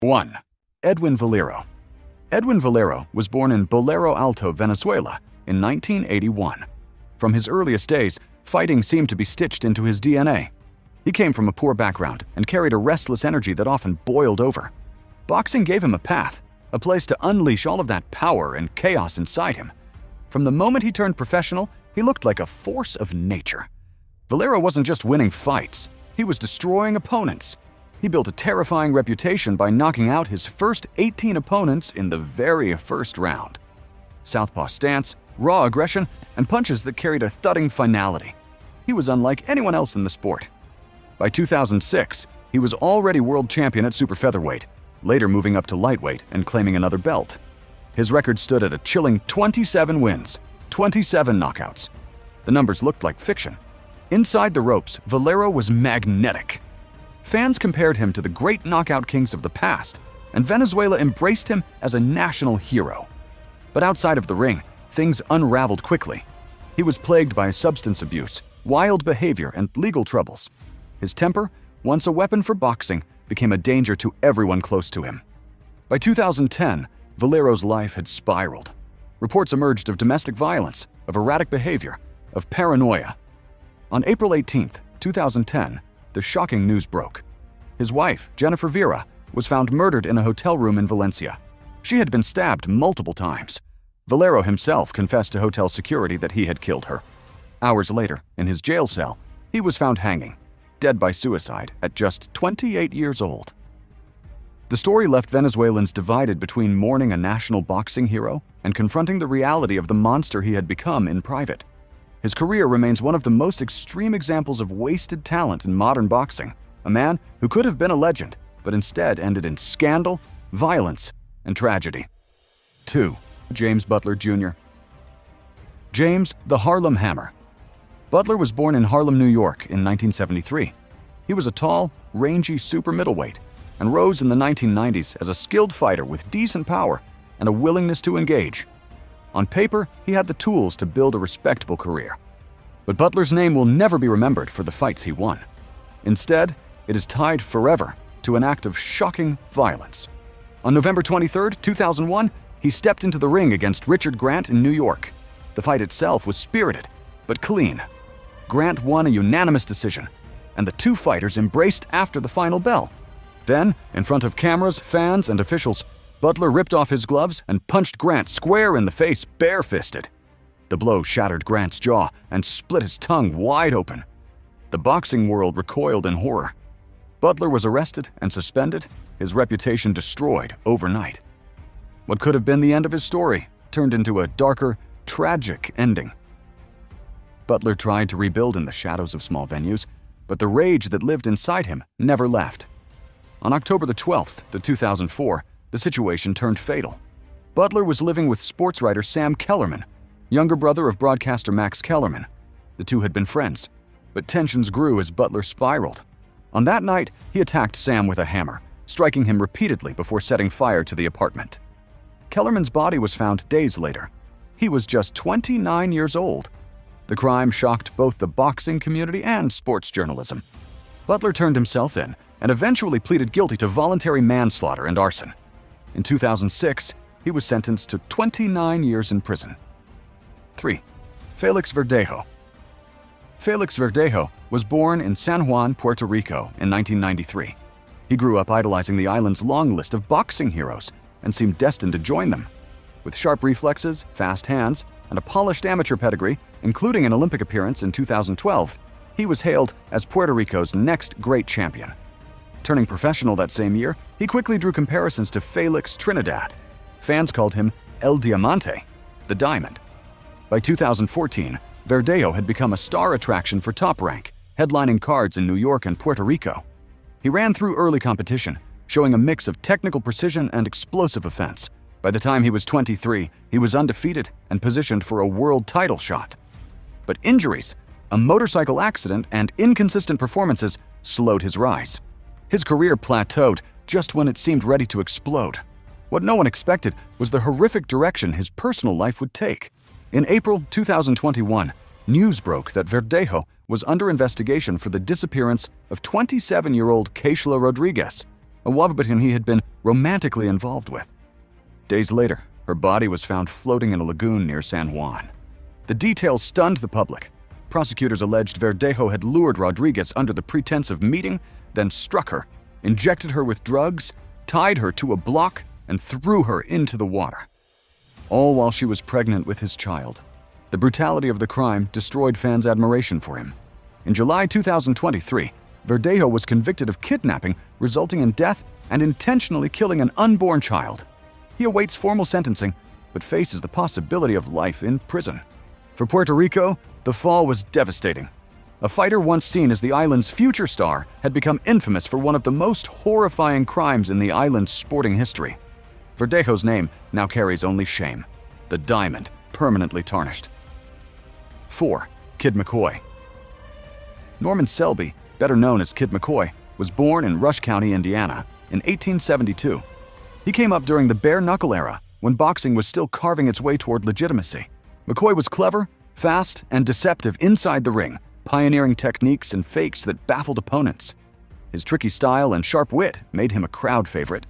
1. Edwin Valero. Edwin Valero was born in Bolero Alto, Venezuela in 1981. From his earliest days, fighting seemed to be stitched into his DNA. He came from a poor background and carried a restless energy that often boiled over. Boxing gave him a path, a place to unleash all of that power and chaos inside him. From the moment he turned professional, he looked like a force of nature. Valero wasn't just winning fights, he was destroying opponents. He built a terrifying reputation by knocking out his first 18 opponents in the very first round. Southpaw stance, raw aggression, and punches that carried a thudding finality. He was unlike anyone else in the sport. By 2006, he was already world champion at super featherweight, later moving up to lightweight and claiming another belt. His record stood at a chilling 27 wins, 27 knockouts. The numbers looked like fiction. Inside the ropes, Valero was magnetic. Fans compared him to the great knockout kings of the past, and Venezuela embraced him as a national hero. But outside of the ring, things unraveled quickly. He was plagued by substance abuse, wild behavior, and legal troubles. His temper, once a weapon for boxing, became a danger to everyone close to him. By 2010, Valero's life had spiraled. Reports emerged of domestic violence, of erratic behavior, of paranoia. On April 18, 2010, the shocking news broke. His wife, Jennifer Vera, was found murdered in a hotel room in Valencia. She had been stabbed multiple times. Valero himself confessed to hotel security that he had killed her. Hours later, in his jail cell, he was found hanging, dead by suicide at just 28 years old. The story left Venezuelans divided between mourning a national boxing hero and confronting the reality of the monster he had become in private. His career remains one of the most extreme examples of wasted talent in modern boxing, a man who could have been a legend, but instead ended in scandal, violence, and tragedy. 2. James Butler Jr. James the Harlem Hammer. Butler was born in Harlem, New York in 1973. He was a tall, rangy super middleweight and rose in the 1990s as a skilled fighter with decent power and a willingness to engage. On paper, he had the tools to build a respectable career. But Butler's name will never be remembered for the fights he won. Instead, it is tied forever to an act of shocking violence. On November 23, 2001, he stepped into the ring against Richard Grant in New York. The fight itself was spirited, but clean. Grant won a unanimous decision, and the two fighters embraced after the final bell. Then, in front of cameras, fans, and officials, Butler ripped off his gloves and punched Grant square in the face, bare-fisted. The blow shattered Grant's jaw and split his tongue wide open. The boxing world recoiled in horror. Butler was arrested and suspended, his reputation destroyed overnight. What could have been the end of his story turned into a darker, tragic ending. Butler tried to rebuild in the shadows of small venues, but the rage that lived inside him never left. On October 12, 2004, the situation turned fatal. Butler was living with sports writer Sam Kellerman, younger brother of broadcaster Max Kellerman. The two had been friends, but tensions grew as Butler spiraled. On that night, he attacked Sam with a hammer, striking him repeatedly before setting fire to the apartment. Kellerman's body was found days later. He was just 29 years old. The crime shocked both the boxing community and sports journalism. Butler turned himself in and eventually pleaded guilty to voluntary manslaughter and arson. In 2006, he was sentenced to 29 years in prison. 3. Felix Verdejo. Félix Verdejo was born in San Juan, Puerto Rico in 1993. He grew up idolizing the island's long list of boxing heroes and seemed destined to join them. With sharp reflexes, fast hands, and a polished amateur pedigree, including an Olympic appearance in 2012, he was hailed as Puerto Rico's next great champion. Turning professional that same year, he quickly drew comparisons to Felix Trinidad. Fans called him El Diamante, the Diamond. By 2014, Verdejo had become a star attraction for Top Rank, headlining cards in New York and Puerto Rico. He ran through early competition, showing a mix of technical precision and explosive offense. By the time he was 23, he was undefeated and positioned for a world title shot. But injuries, a motorcycle accident, and inconsistent performances slowed his rise. His career plateaued just when it seemed ready to explode. What no one expected was the horrific direction his personal life would take. In April 2021, news broke that Verdejo was under investigation for the disappearance of 27-year-old Keishla Rodriguez, a woman he had been romantically involved with. Days later, her body was found floating in a lagoon near San Juan. The details stunned the public. Prosecutors alleged Verdejo had lured Rodriguez under the pretense of meeting, then struck her, injected her with drugs, tied her to a block, and threw her into the water. All while she was pregnant with his child. The brutality of the crime destroyed fans' admiration for him. In July 2023, Verdejo was convicted of kidnapping, resulting in death, and intentionally killing an unborn child. He awaits formal sentencing, but faces the possibility of life in prison. For Puerto Rico, the fall was devastating. A fighter once seen as the island's future star had become infamous for one of the most horrifying crimes in the island's sporting history. Verdejo's name now carries only shame, the diamond permanently tarnished. 4. Kid McCoy. Norman Selby, better known as Kid McCoy, was born in Rush County, Indiana, in 1872. He came up during the bare-knuckle era, when boxing was still carving its way toward legitimacy. McCoy was clever, fast, and deceptive inside the ring, pioneering techniques and fakes that baffled opponents. His tricky style and sharp wit made him a crowd favorite,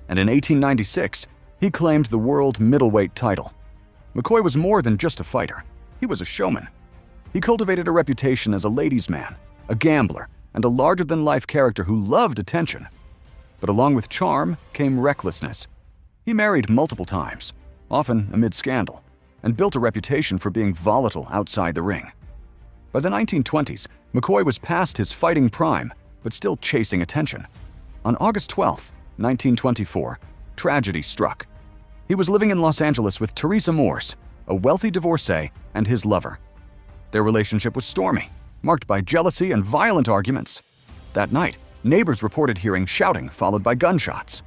and in 1896, he claimed the world middleweight title. McCoy was more than just a fighter. He was a showman. He cultivated a reputation as a ladies' man, a gambler, and a larger-than-life character who loved attention. But along with charm came recklessness. He married multiple times, often amid scandal, and built a reputation for being volatile outside the ring. By the 1920s, McCoy was past his fighting prime, but still chasing attention. On August 12, 1924, tragedy struck. He was living in Los Angeles with Teresa Morse, a wealthy divorcee, and his lover. Their relationship was stormy, marked by jealousy and violent arguments. That night, neighbors reported hearing shouting followed by gunshots.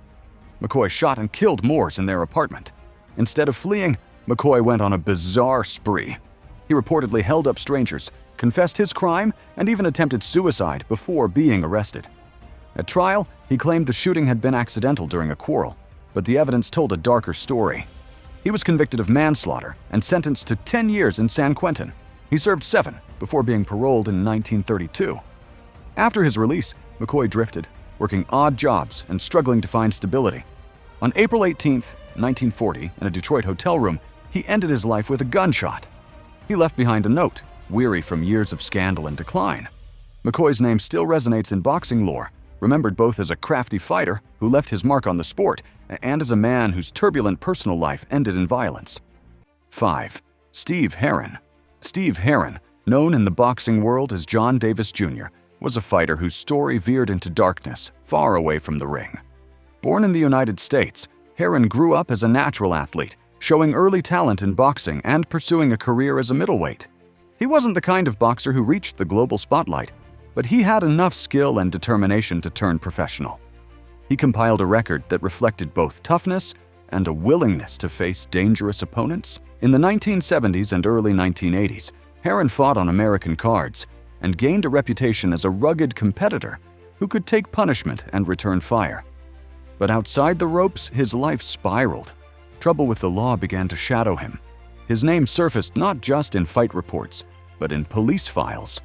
McCoy shot and killed Morse in their apartment. Instead of fleeing, McCoy went on a bizarre spree. He reportedly held up strangers, confessed his crime, and even attempted suicide before being arrested. At trial, he claimed the shooting had been accidental during a quarrel, but the evidence told a darker story. He was convicted of manslaughter and sentenced to 10 years in San Quentin. He served 7 before being paroled in 1932. After his release, McCoy drifted, working odd jobs and struggling to find stability. On April 18, 1940, in a Detroit hotel room, he ended his life with a gunshot. He left behind a note, weary from years of scandal and decline. McCoy's name still resonates in boxing lore, remembered both as a crafty fighter who left his mark on the sport and as a man whose turbulent personal life ended in violence. 5. Steve Hearon. Steve Hearon, known in the boxing world as John Davis Jr., was a fighter whose story veered into darkness, far away from the ring. Born in the United States, Hearon grew up as a natural athlete, showing early talent in boxing and pursuing a career as a middleweight. He wasn't the kind of boxer who reached the global spotlight, but he had enough skill and determination to turn professional. He compiled a record that reflected both toughness and a willingness to face dangerous opponents. In the 1970s and early 1980s, Hearon fought on American cards and gained a reputation as a rugged competitor who could take punishment and return fire. But outside the ropes, his life spiraled. Trouble with the law began to shadow him. His name surfaced not just in fight reports, but in police files.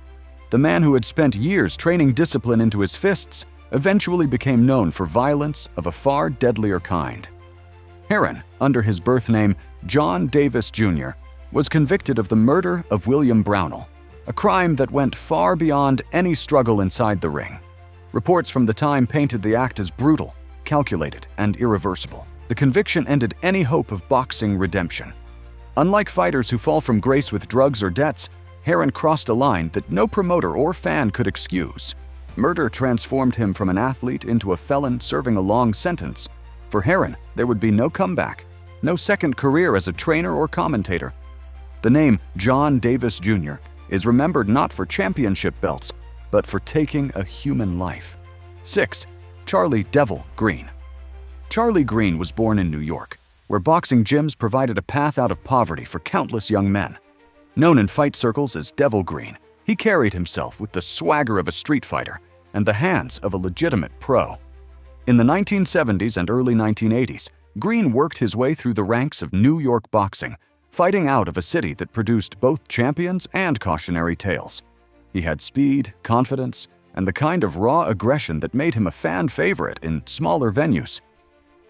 The man who had spent years training discipline into his fists eventually became known for violence of a far deadlier kind. Hearon, under his birth name John Davis Jr., was convicted of the murder of William Brownell, a crime that went far beyond any struggle inside the ring. Reports from the time painted the act as brutal, calculated, and irreversible. The conviction ended any hope of boxing redemption. Unlike fighters who fall from grace with drugs or debts, Hearon crossed a line that no promoter or fan could excuse. Murder transformed him from an athlete into a felon serving a long sentence. For Hearon, there would be no comeback, no second career as a trainer or commentator. The name John Davis Jr. is remembered not for championship belts, but for taking a human life. 6. Charlie "Devil" Green. Charlie Green was born in New York, where boxing gyms provided a path out of poverty for countless young men. Known in fight circles as Devil Green, he carried himself with the swagger of a street fighter and the hands of a legitimate pro. In the 1970s and early 1980s, Green worked his way through the ranks of New York boxing, fighting out of a city that produced both champions and cautionary tales. He had speed, confidence, and the kind of raw aggression that made him a fan favorite in smaller venues.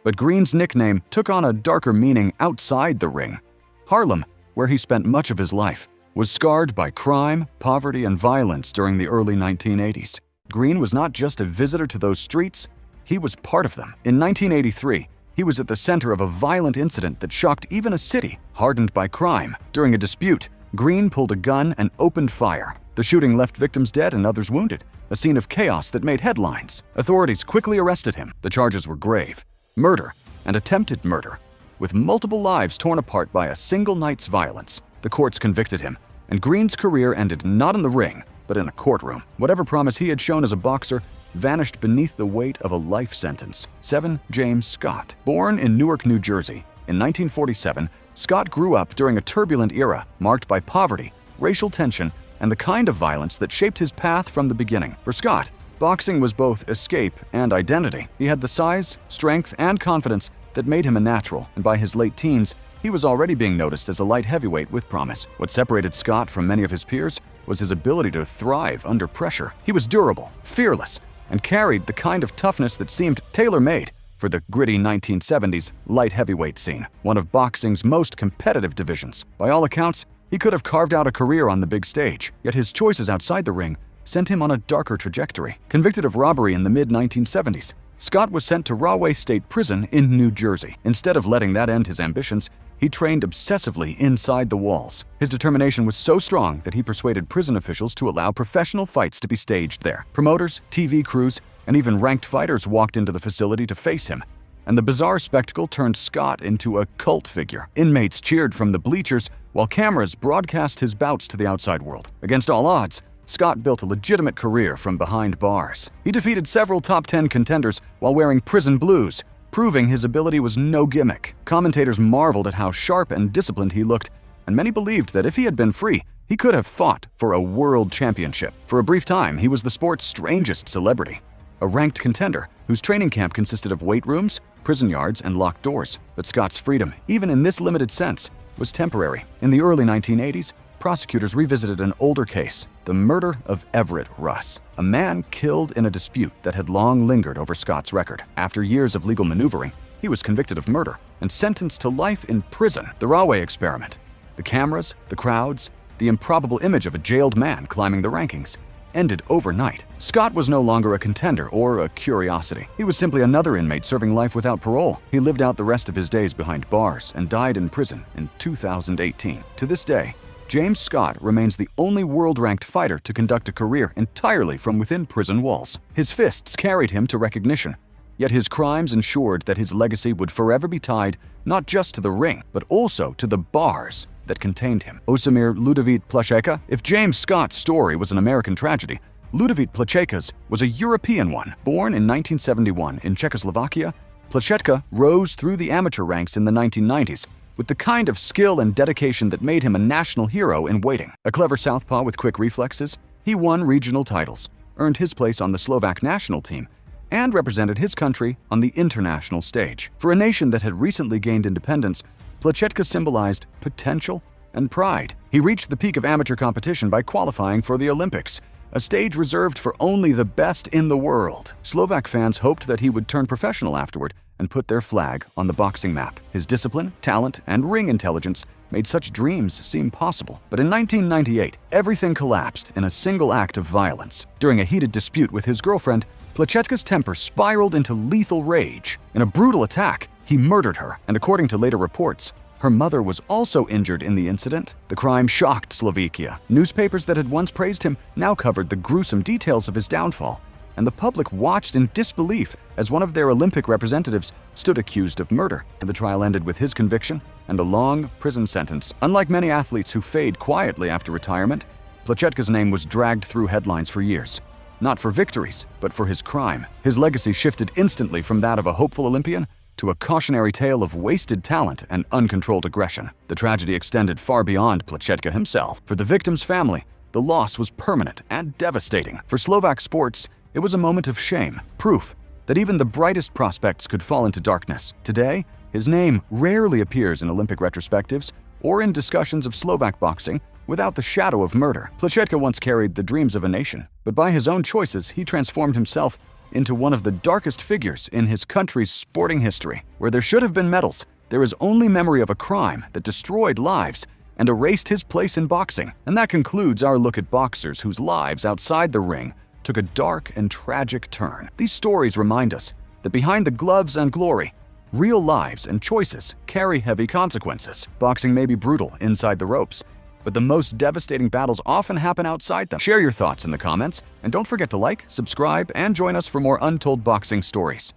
But Green's nickname took on a darker meaning outside the ring. Harlem, where he spent much of his life, was scarred by crime, poverty, and violence during the early 1980s. Green was not just a visitor to those streets, he was part of them. In 1983, he was at the center of a violent incident that shocked even a city hardened by crime. During a dispute, Green pulled a gun and opened fire. The shooting left victims dead and others wounded, a scene of chaos that made headlines. Authorities quickly arrested him. The charges were grave: murder and attempted murder, with multiple lives torn apart by a single night's violence. The courts convicted him, and Green's career ended not in the ring, but in a courtroom. Whatever promise he had shown as a boxer vanished beneath the weight of a life sentence. 7. James Scott. Born in Newark, New Jersey, in 1947, Scott grew up during a turbulent era marked by poverty, racial tension, and the kind of violence that shaped his path from the beginning. For Scott, boxing was both escape and identity. He had the size, strength, and confidence that made him a natural, and by his late teens, he was already being noticed as a light heavyweight with promise. What separated Scott from many of his peers was his ability to thrive under pressure. He was durable, fearless, and carried the kind of toughness that seemed tailor-made for the gritty 1970s light heavyweight scene, one of boxing's most competitive divisions. By all accounts, he could have carved out a career on the big stage, yet his choices outside the ring sent him on a darker trajectory. Convicted of robbery in the mid-1970s, Scott was sent to Rahway State Prison in New Jersey. Instead of letting that end his ambitions, he trained obsessively inside the walls. His determination was so strong that he persuaded prison officials to allow professional fights to be staged there. Promoters, TV crews, and even ranked fighters walked into the facility to face him, and the bizarre spectacle turned Scott into a cult figure. Inmates cheered from the bleachers while cameras broadcast his bouts to the outside world. Against all odds, Scott built a legitimate career from behind bars. He defeated several top 10 contenders while wearing prison blues, proving his ability was no gimmick. Commentators marveled at how sharp and disciplined he looked, and many believed that if he had been free, he could have fought for a world championship. For a brief time, he was the sport's strangest celebrity, a ranked contender whose training camp consisted of weight rooms, prison yards, and locked doors. But Scott's freedom, even in this limited sense, was temporary. In the early 1980s, prosecutors revisited an older case, the murder of Everett Russ, a man killed in a dispute that had long lingered over Scott's record. After years of legal maneuvering, he was convicted of murder and sentenced to life in prison. The Rahway experiment, the cameras, the crowds, the improbable image of a jailed man climbing the rankings, ended overnight. Scott was no longer a contender or a curiosity. He was simply another inmate serving life without parole. He lived out the rest of his days behind bars and died in prison in 2018. To this day, James Scott remains the only world-ranked fighter to conduct a career entirely from within prison walls. His fists carried him to recognition, yet his crimes ensured that his legacy would forever be tied not just to the ring, but also to the bars that contained him. Osimir Ludovit Plachetka. If James Scott's story was an American tragedy, Ludovit Plachetka's was a European one. Born in 1971 in Czechoslovakia, Plachetka rose through the amateur ranks in the 1990s with the kind of skill and dedication that made him a national hero in waiting. A clever southpaw with quick reflexes, he won regional titles, earned his place on the Slovak national team, and represented his country on the international stage. For a nation that had recently gained independence, Plachetka symbolized potential and pride. He reached the peak of amateur competition by qualifying for the Olympics, a stage reserved for only the best in the world. Slovak fans hoped that he would turn professional afterward and put their flag on the boxing map. His discipline, talent, and ring intelligence made such dreams seem possible. But in 1998, everything collapsed in a single act of violence. During a heated dispute with his girlfriend, Plachetka's temper spiraled into lethal rage. In a brutal attack, he murdered her, and according to later reports, her mother was also injured in the incident. The crime shocked Slovakia. Newspapers that had once praised him now covered the gruesome details of his downfall, and the public watched in disbelief as one of their Olympic representatives stood accused of murder. And the trial ended with his conviction and a long prison sentence. Unlike many athletes who fade quietly after retirement, Plachetka's name was dragged through headlines for years. Not for victories, but for his crime. His legacy shifted instantly from that of a hopeful Olympian to a cautionary tale of wasted talent and uncontrolled aggression. The tragedy extended far beyond Plachetka himself. For the victim's family, the loss was permanent and devastating. For Slovak sports, it was a moment of shame, proof that even the brightest prospects could fall into darkness. Today, his name rarely appears in Olympic retrospectives or in discussions of Slovak boxing without the shadow of murder. Plachetka once carried the dreams of a nation, but by his own choices, he transformed himself into one of the darkest figures in his country's sporting history. Where there should have been medals, there is only memory of a crime that destroyed lives and erased his place in boxing. And that concludes our look at boxers whose lives outside the ring took a dark and tragic turn. These stories remind us that behind the gloves and glory, real lives and choices carry heavy consequences. Boxing may be brutal inside the ropes, but the most devastating battles often happen outside them. Share your thoughts in the comments, and don't forget to like, subscribe, and join us for more untold boxing stories.